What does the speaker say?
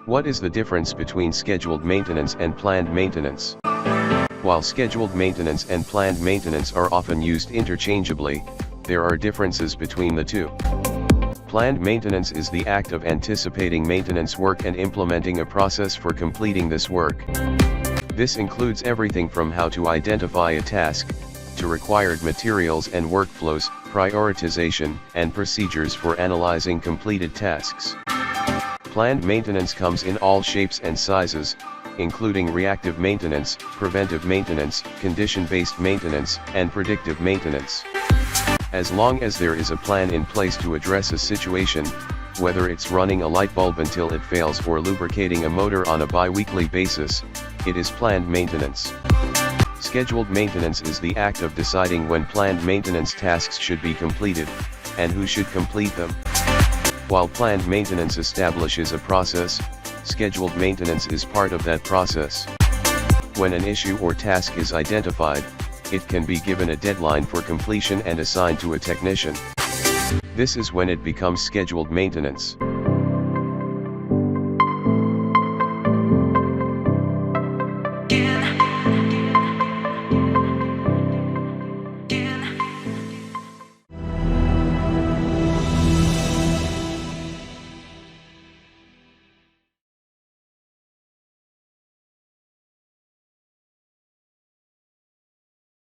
What is the difference between scheduled maintenance and planned maintenance? While scheduled maintenance and planned maintenance are often used interchangeably, there are differences between the two. Planned maintenance is the act of anticipating maintenance work and implementing a process for completing this work. This includes everything from how to identify a task, to required materials and workflows, prioritization, and procedures for analyzing completed tasks. Planned maintenance comes in all shapes and sizes, including reactive maintenance, preventive maintenance, condition-based maintenance, and predictive maintenance. As long as there is a plan in place to address a situation, whether it's running a light bulb until it fails or lubricating a motor on a bi-weekly basis, it is planned maintenance. Scheduled maintenance is the act of deciding when planned maintenance tasks should be completed, and who should complete them. While planned maintenance establishes a process, scheduled maintenance is part of that process. When an issue or task is identified, it can be given a deadline for completion and assigned to a technician. This is when it becomes scheduled maintenance.